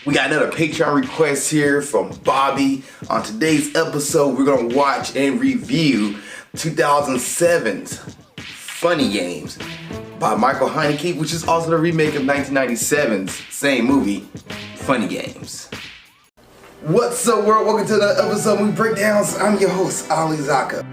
We got another Patreon request here from Bobby. On today's episode, we're going to watch and review 2007's Funny Games by Michael Haneke, which is also the remake of 1997's same movie, Funny Games. What's up, world? Welcome to another episode of We Breakdowns. I'm your host, Ali Zakka.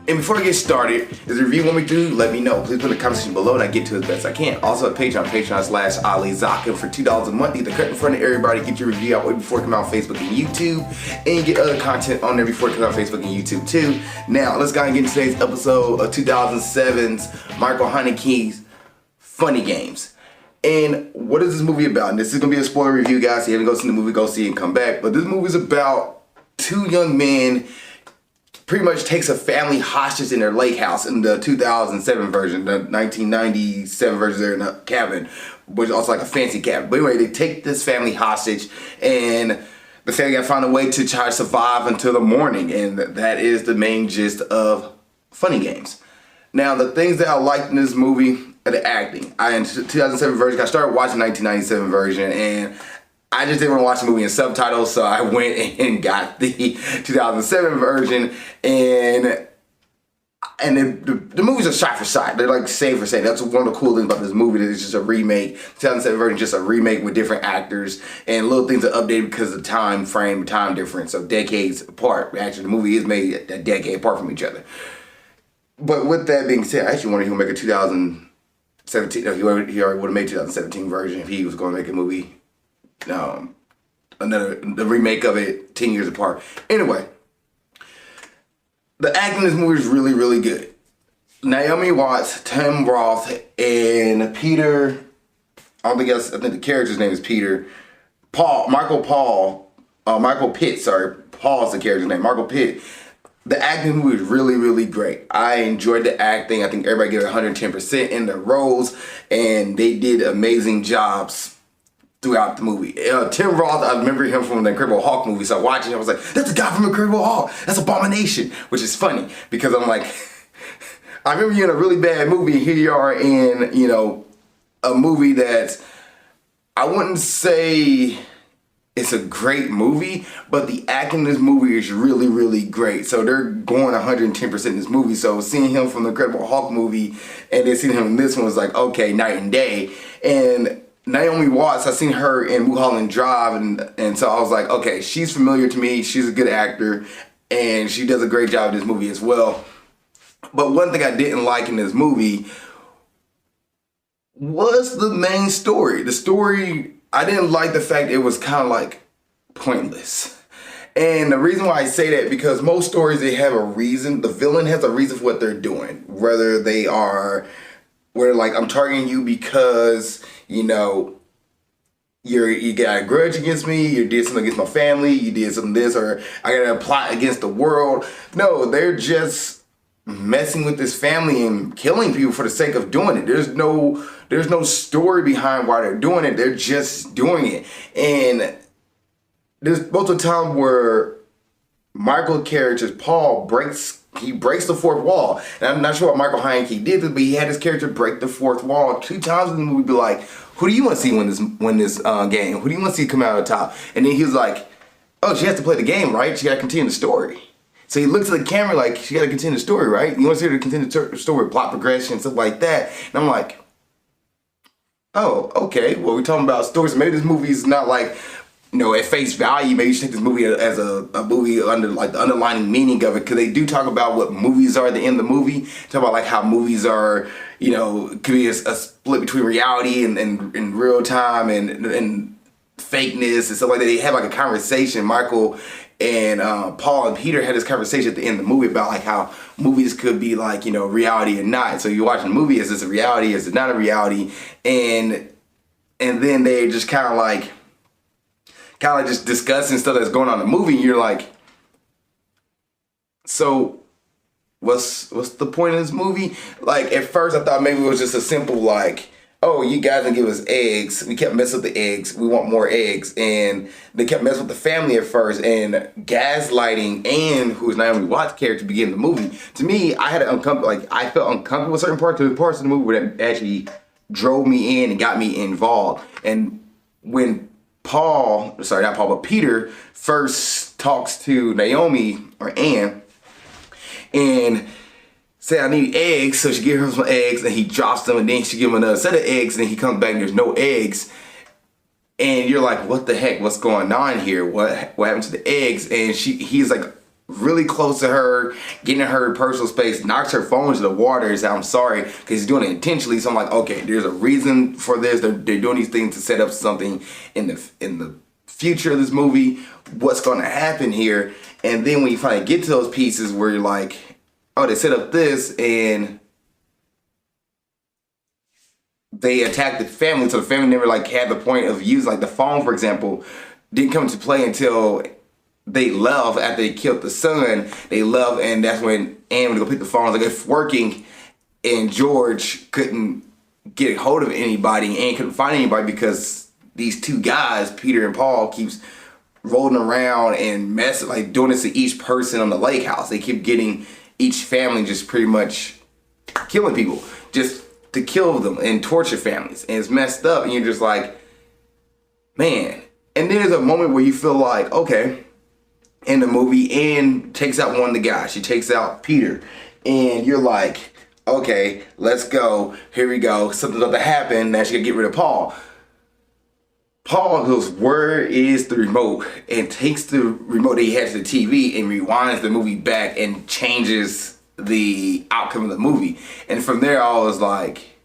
And before I get started, if the review you want me to do, let me know. Please put in the comment section below and I get to it as best I can. Also at Patreon.com/Ali Zakka for $2 a month. You get the cut in front of everybody, get your review out way before it comes out on Facebook and YouTube. And you get other content on there before it comes out on Facebook and YouTube too. Now, let's go and get into today's episode of 2007's Michael Haneke's Funny Games. And what is this movie about? And this is going to be a spoiler review, guys. So you haven't go see the movie, go see it and come back. But this movie is about two young men pretty much takes a family hostage in their lake house in the 2007 version. The 1997 version, they're in a cabin, which is also like a fancy cabin. But anyway, they take this family hostage and the family got to find a way to try to survive until the morning. And that is the main gist of Funny Games. Now, the things that I liked in this movie are the acting. In 2007 version, I started watching 1997 version and I just didn't want to watch the movie in subtitles, so I went and got the 2007 version, and the movies are shot for shot. They're like same for same. That's one of the cool things about this movie, that it's just a remake. 2007 version is just a remake with different actors, and little things are updated because of the time frame, time difference of decades apart. Actually, the movie is made a decade apart from each other. But with that being said, I actually wanted him to make a 2017, he already would have made 2017 version if he was going to make a movie. The remake of it 10 years apart. Anyway, the acting in this movie is really, really good. Naomi Watts, Tim Roth, and Peter, I think the character's name is Peter. Michael Pitt, Paul's the character's name, Michael Pitt. The acting in the movie is really, really great. I enjoyed the acting. I think everybody gave it 110% in their roles, and they did amazing jobs throughout the movie. Tim Roth, I remember him from the Incredible Hulk movie, so watching it, I was like, that's the guy from Incredible Hulk. That's Abomination, which is funny because I'm like, I remember you in a really bad movie, and here you are in, a movie that I wouldn't say it's a great movie, but the acting in this movie is really, really great. So they're going 110% in this movie. So seeing him from the Incredible Hulk movie and then seeing him in this one was like, okay, night and day. And Naomi Watts, I seen her in Mulholland Drive, and so I was like, okay, she's familiar to me. She's a good actor, and she does a great job in this movie as well. But one thing I didn't like in this movie was the main story. The story, I didn't like the fact it was kind of like pointless. And the reason why I say that, because most stories, they have a reason. The villain has a reason for what they're doing. Whether they are, where like, I'm targeting you because, you got a grudge against me, you did something against my family, you did something this, or I got a plot against the world. No, they're just messing with this family and killing people for the sake of doing it. There's no story behind why they're doing it. They're just doing it. And there's both a time where Michael's character, Paul, breaks the fourth wall. And I'm not sure what Michael Haneke did, but he had his character break the fourth wall 2 times in the movie. Be like, who do you want to see win this game? Who do you want to see come out on top? And then he was like, oh, she has to play the game, right? She got to continue the story. So he looks at the camera like, she got to continue the story, right? You want to see her to continue the story, plot progression, stuff like that. And I'm like, oh, okay. Well, we're talking about stories. Maybe this movie is not like, at face value, maybe you should take this movie as a movie under like the underlying meaning of it, because they do talk about what movies are at the end of the movie. Talk about like how movies are, could be a split between reality and real time and fakeness and stuff like that. They have like a conversation. Michael and Paul and Peter had this conversation at the end of the movie about like how movies could be like, reality or not. So you're watching a movie, is this a reality? Is it not a reality? And then they just kind of just discussing stuff that's going on in the movie, and you're like, so what's the point of this movie? Like, at first I thought maybe it was just a simple like, oh, you guys didn't give us eggs. We kept messing with the eggs. We want more eggs. And they kept messing with the family at first and gaslighting Anne, who is Naomi Watts' character, beginning the movie. To me, I had an I felt uncomfortable with certain parts. There were parts of the movie that actually drove me in and got me involved. And when Peter first talks to Naomi or Anne and say, I need eggs, so she gives him some eggs, and he drops them, and then she gives him another set of eggs, and then he comes back and there's no eggs. And you're like, what the heck? What's going on here? What happened to the eggs? And he's like really close to her, getting in her personal space, knocks her phone into the water and says, I'm sorry, because he's doing it intentionally. So I'm like, okay, there's a reason for this. They're doing these things to set up something in the future of this movie. What's going to happen here? And then when you finally get to those pieces where you're like, oh, they set up this and they attacked the family, so the family never had the point of use. Like the phone, for example, didn't come into play until they left after they killed the son. They left, and that's when Anne would go pick the phone. Like it's working, and George couldn't get a hold of anybody, and Anne couldn't find anybody because these two guys, Peter and Paul, keeps rolling around and doing this to each person on the lake house. They keep getting each family just pretty much killing people just to kill them and torture families. And it's messed up. And you're just like, man. And then there's a moment where you feel like, okay, in the movie, Anne takes out one of the guys. She takes out Peter. And you're like, okay, let's go. Here we go. Something's about to happen. Now she gotta get rid of Paul. Paul goes, where is the remote? And takes the remote that he has to the TV and rewinds the movie back and changes the outcome of the movie. And from there, I was like,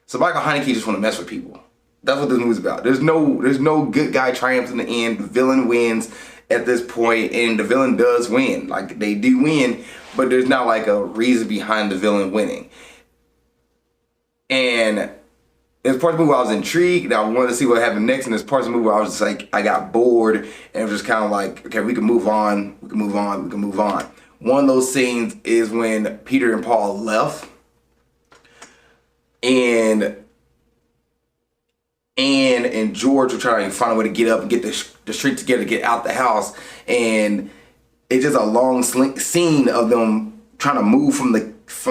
so Michael Haneke just want to mess with people. That's what this movie's about. There's no good guy triumphs in the end. The villain wins at this point, and the villain does win. Like, they do win, but there's not like a reason behind the villain winning. And there's parts of the movie where I was intrigued, and I wanted to see what happened next, and there's parts of the movie where I was just like, I got bored, and it was just kind of like, okay, we can move on. One of those scenes is when Peter and Paul left, and Anne and George were trying to find a way to get up and get the street together, get out the house, and it's just a long scene of them trying to move from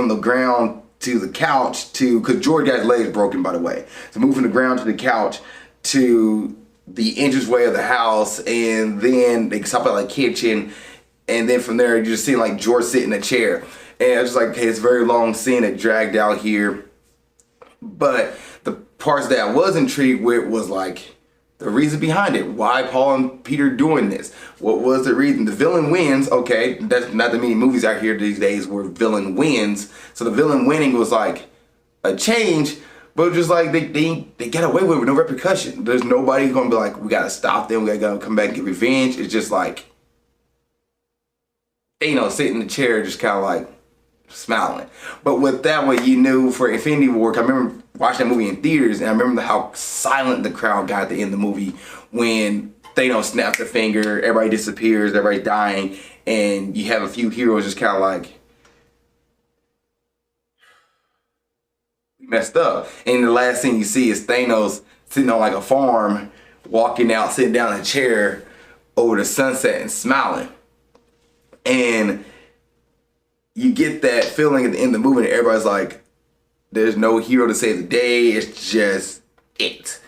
the ground to the couch because George got his legs broken, by the way. So move from the ground to the couch to the entranceway of the house, and then they stop at kitchen, and then from there you just see George sit in a chair, and I was just like, okay, it's a very long scene that dragged out here. But the parts that I was intrigued with was the reason behind it. Why Paul and Peter doing this? What was the reason? The villain wins. Okay, that's not that many movies out here these days where villain wins. So the villain winning was a change, but just they got away with it with no repercussion. There's nobody gonna be like, we gotta stop them. We gotta come back and get revenge. It's just sit in the chair, just kind of smiling. But with that one, you knew for Infinity War, I remember watching that movie in theaters, and I remember how silent the crowd got at the end of the movie when Thanos snapped the finger, everybody disappears, everybody dying, and you have a few heroes just kind of messed up. And the last thing you see is Thanos sitting on a farm, walking out, sitting down in a chair over the sunset and smiling. And you get that feeling at the end of the movie, and everybody's like, there's no hero to save the day, it's just it.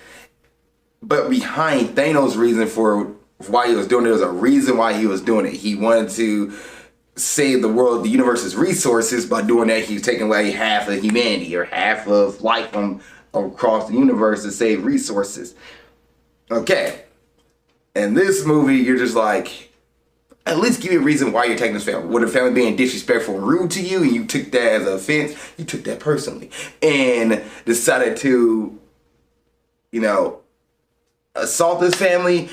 But behind Thanos' reason for why he was doing it, was a reason why he was doing it. He wanted to save the world, the universe's resources. By doing that, he's taking away half of humanity or half of life from across the universe to save resources. Okay. In this movie, you're just at least give me a reason why you're taking this family. Would the family being disrespectful and rude to you, and you took that as an offense? You took that personally and decided to, assault this family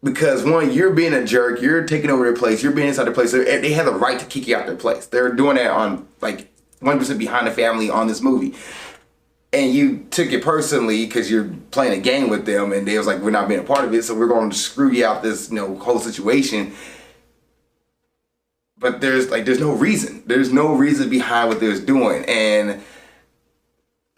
because, one, you're being a jerk, you're taking over their place, you're being inside their place. They have the right to kick you out their place. They're doing that on 100% behind the family on this movie. And you took it personally because you're playing a game with them, and they was like, we're not being a part of it, so we're going to screw you out this whole situation. But there's no reason. There's no reason behind what they was doing. And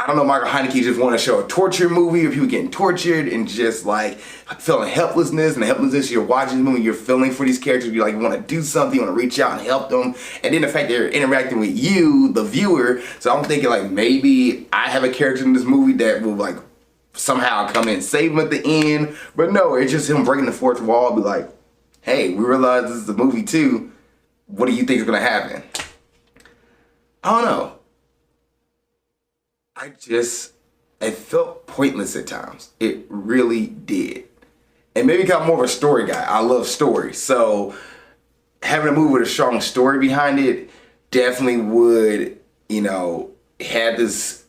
I don't know, Michael Haneke just want to show a torture movie of people getting tortured and just like feeling helplessness, and the helplessness you're watching the movie, you're feeling for these characters. You like want to do something, you want to reach out and help them, and then the fact they're interacting with you, the viewer. So I'm thinking like maybe I have a character in this movie that will like somehow come in and save him at the end, but no, it's just him breaking the fourth wall, be like, hey, we realize this is a movie too. What do you think is gonna happen? I don't know. It felt pointless at times. It really did. And maybe I'm more of a story guy. I love stories. So having a movie with a strong story behind it definitely would, have this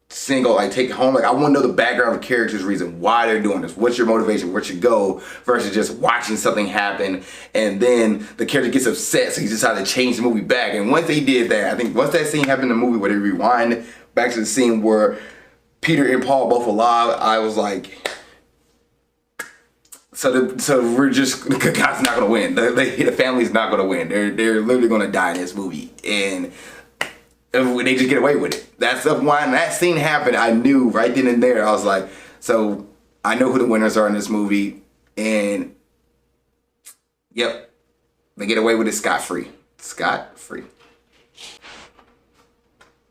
single, like take it home. Like I want to know the background of the character's reason why they're doing this. What's your motivation? Where's your goal? Versus just watching something happen and then the character gets upset, so he decided to change the movie back. And once they did that, I think once that scene happened in the movie where they rewind back to the scene where Peter and Paul both alive, I was like, so we're just, the good guy's not gonna win. The family's not gonna win. They're literally gonna die in this movie, and they just get away with it. That's why when that scene happened, I knew right then and there. I was like, so I know who the winners are in this movie, and yep, they get away with it scot-free. Scot-free.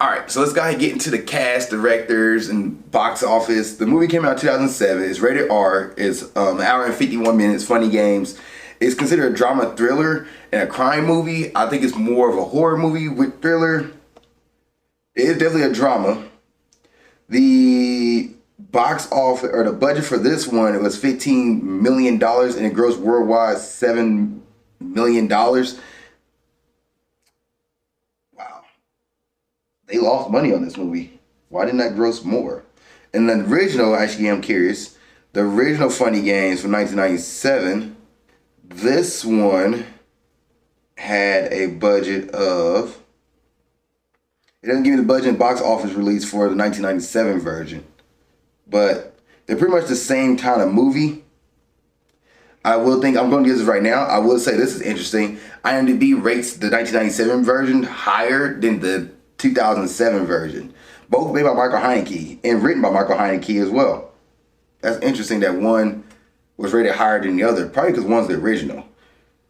Alright, so let's go ahead and get into the cast, directors, and box office. The movie came out in 2007. It's rated R. It's an hour and 51 minutes, funny games. It's considered a drama thriller and a crime movie. I think it's more of a horror movie with thriller. It is definitely a drama. The box office, or the budget for this one, it was $15 million, and it grossed worldwide $7 million. They lost money on this movie. Why didn't that gross more? And the original, actually, I'm curious. The original Funny Games from 1997. This one had a budget of. It doesn't give me the budget and box office release for the 1997 version, but they're pretty much the same kind of movie. I will think I'm going to do this right now. I will say this is interesting. IMDb rates the 1997 version higher than the 2007 version. Both made by Michael Haneke and written by Michael Haneke as well. That's interesting that one was rated higher than the other, probably because one's the original.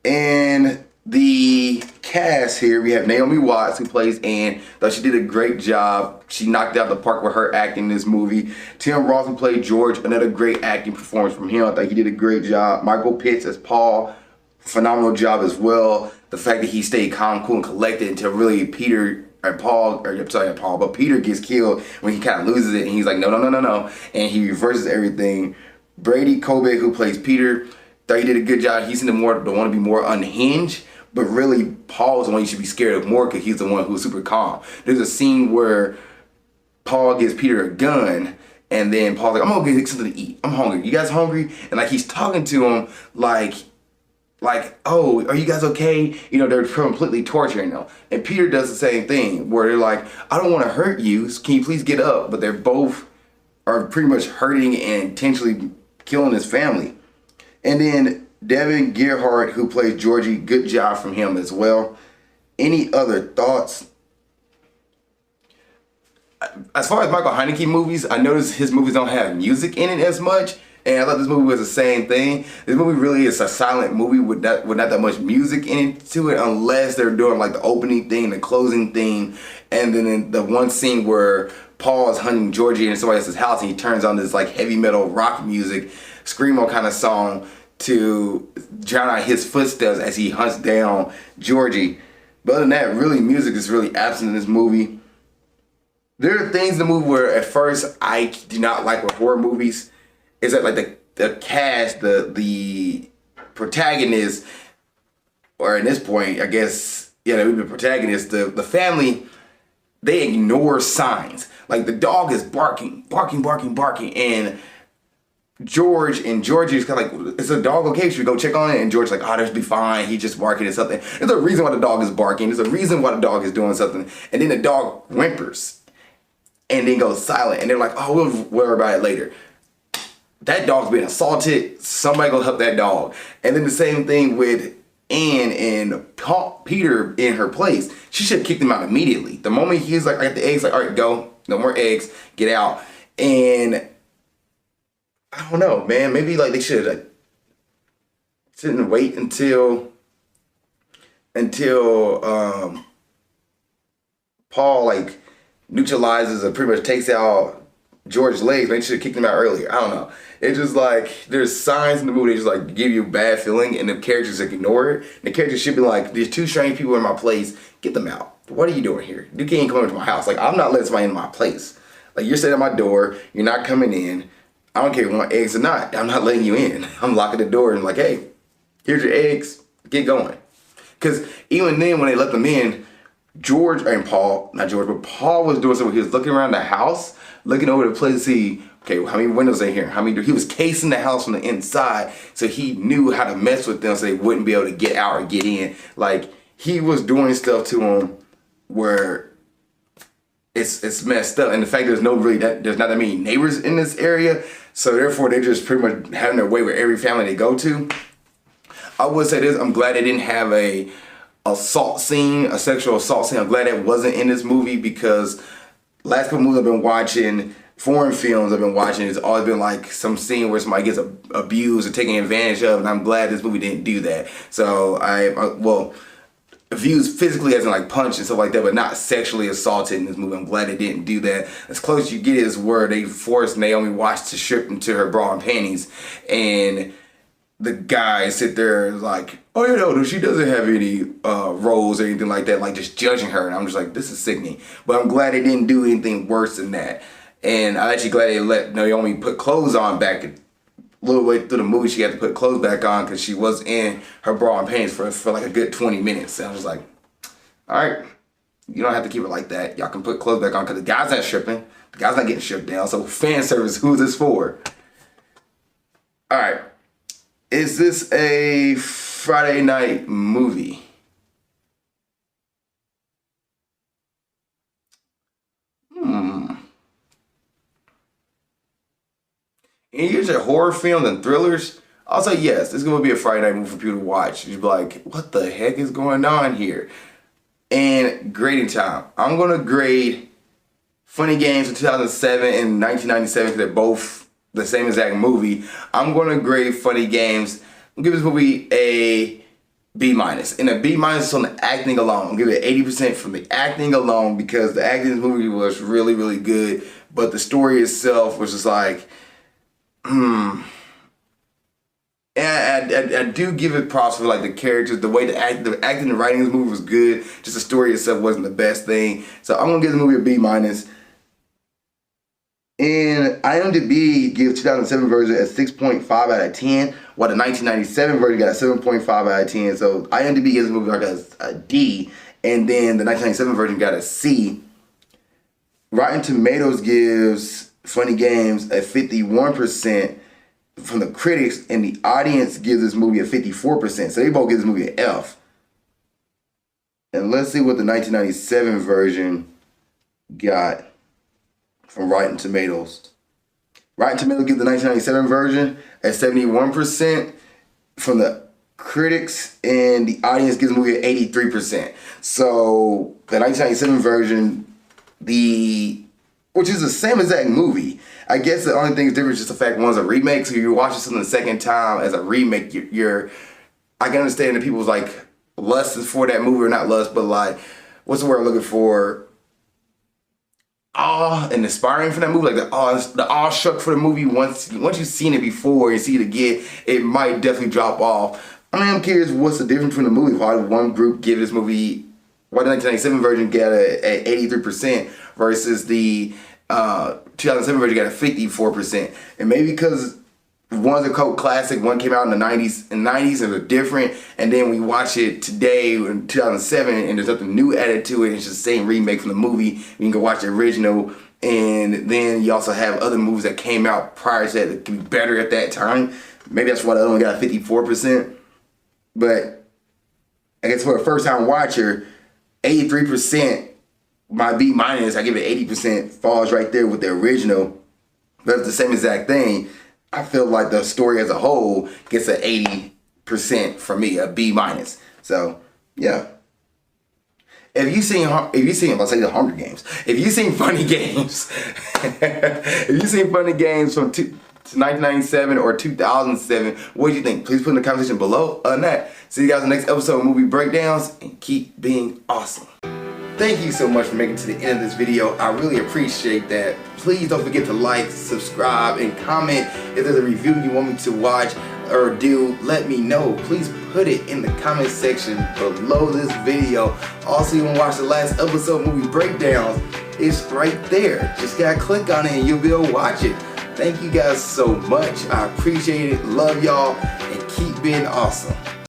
And the cast here, we have Naomi Watts, who plays Anne. Thought she did a great job. She knocked out the park with her acting in this movie. Tim Roth, who played George, another great acting performance from him. I think he did a great job. Michael Pitts as Paul, phenomenal job as well. The fact that he stayed calm, cool, and collected until really Peter but Peter gets killed when he kind of loses it, and he's like, no, and he reverses everything. Brady Kobe, who plays Peter, thought he did a good job. He seemed to want to be more unhinged, but really Paul's the one you should be scared of more because he's the one who's super calm. There's a scene where Paul gives Peter a gun, and then Paul's like, I'm gonna get something to eat. I'm hungry. You guys hungry? And like he's talking to him like, oh, are you guys okay? They're completely torturing them. And Peter does the same thing where they're like, I don't want to hurt you. Can you please get up? But they're both are pretty much hurting and intentionally killing his family. And then Devin Gerhardt, who plays Georgie, good job from him as well. Any other thoughts? As far as Michael Haneke movies, I noticed his movies don't have music in it as much. And I thought this movie was the same thing. This movie really is a silent movie with not that much music into it, unless they're doing like the opening theme, the closing theme, and then in the one scene where Paul is hunting Georgie in somebody else's house, and he turns on this like heavy metal rock music, screamo kind of song to drown out his footsteps as he hunts down Georgie. But other than that, really music is really absent in this movie. There are things in the movie where at first I do not like with horror movies. Is that like the cast, the protagonist, or at this point, I guess, the protagonist, the family, they ignore signs. Like the dog is barking, and Georgie is kind of like, is a dog okay? Should we go check on it? And George's like, oh, that'll be fine. He's just barking at something. There's a reason why the dog is barking. There's a reason why the dog is doing something. And then the dog whimpers and then goes silent. And they're like, oh, we'll worry about it later. That dog's being assaulted. Somebody go help that dog. And then the same thing with Anne and Peter in her place. She should have kicked him out immediately. The moment he's like, I got the eggs, like, all right, go. no more eggs, get out. And I don't know, man. Maybe like they should like shouldn't wait until Paul like neutralizes or pretty much takes out George's legs. Maybe they should have kicked him out earlier. I don't know. It's just like there's signs in the movie that just like give you a bad feeling, and the characters like ignore it. The characters should be like, "There's two strange people in my place. Get them out. What are you doing here? You can't come into my house. Like I'm not letting somebody in my place. Like you're sitting at my door. You're not coming in. I don't care if you want eggs or not. I'm not letting you in. I'm locking the door and like, hey, here's your eggs. Get going." Because even then, when they let them in, George and Paul, not George, but Paul was doing something. He was looking around the house, looking over the place to see, okay, how many windows are here? How many? He was casing the house from the inside, so he knew how to mess with them so they wouldn't be able to get out or get in. Like he was doing stuff to them where it's messed up. And the fact there's not that many neighbors in this area, so therefore they're just pretty much having their way with every family they go to. I would say this: I'm glad they didn't have a sexual assault scene. I'm glad that wasn't in this movie because last couple movies I've been watching, foreign films I've been watching, it's always been like some scene where somebody gets abused or taken advantage of, and I'm glad this movie didn't do that. So well, abused physically as in like punch and stuff like that, but not sexually assaulted in this movie. I'm glad they didn't do that. As close as you get is where they forced Naomi Watts to strip into her bra and panties, and the guy sit there like, oh, you know, she doesn't have any roles or anything like that, like just judging her. And I'm just like, this is sickening. But I'm glad they didn't do anything worse than that. And I'm actually glad they let Naomi put clothes on back a little way through the movie. She had to put clothes back on because she was in her bra and panties for like a good 20 minutes. And I was like, all right, you don't have to keep it like that. Y'all can put clothes back on because the guy's not stripping. The guy's not getting stripped down. So fan service, who's this for? All right. Is this a Friday night movie? And here's your horror films and thrillers. I'll say yes, this is going to be a Friday night movie for people to watch. You'll be like, what the heck is going on here? And grading time. I'm going to grade Funny Games from 2007 and 1997 because they're both the same exact movie. I'm going to grade Funny Games. I'll give this movie a B-. And a B- on the acting alone. I'll give it 80% from the acting alone because the acting in this movie was really, really good. But the story itself was just like, And I do give it props for like the characters, the way the acting and writing in this movie was good. Just the story itself wasn't the best thing. So I'm gonna give the movie a B-. And IMDb gives 2007 version a 6.5 out of 10, while the 1997 version got a 7.5 out of 10. So IMDb gives the movie like a D, and then the 1997 version got a C. Rotten Tomatoes gives Funny Games a 51% from the critics, and the audience gives this movie a 54%. So they both give this movie an F. And let's see what the 1997 version got from Rotten Tomatoes. Rotten Tomatoes gives the 1997 version a 71% from the critics, and the audience gives the movie an 83%. So the 1997 version, which is the same exact movie. I guess the only thing is different is just the fact one's a remake. So you're watching something the second time as a remake. I can understand that people's like lust is for that movie, or not lust, but like, what's the word I'm looking for? Awe and inspiring for that movie, like the awe struck for the movie. Once you've seen it before and see it again, it might definitely drop off. I mean, I'm curious what's the difference between the movie. Why did one group give this movie, why the 1997 version get a 83% versus the 2007 version got a 54%? And maybe because one's a cult classic, one came out in the 90s, and they're different, and then we watch it today in 2007 and there's nothing new added to it. It's just the same remake from the movie. You can go watch the original, and then you also have other movies that came out prior to that could be better at that time. Maybe that's why the other one got a 54%. But I guess for a first time watcher, 83%, my B-, I give it 80%, falls right there with the original. But it's the same exact thing. I feel like the story as a whole gets an 80% from me, a B-. So, yeah. If you seen, let's say the Hunger Games. If you seen funny games, if you seen funny games from 1997 or 2007, what do you think? Please put in the comment section below. Other than that, see you guys in the next episode of Movie Breakdowns, and keep being awesome. Thank you so much for making it to the end of this video. I really appreciate that. Please don't forget to like, subscribe, and comment. If there's a review you want me to watch or do, let me know. Please put it in the comment section below this video. Also, you want to watch the last episode of Movie Breakdowns, it's right there. Just gotta click on it and you'll be able to watch it. Thank you guys so much. I appreciate it. Love y'all, and keep being awesome.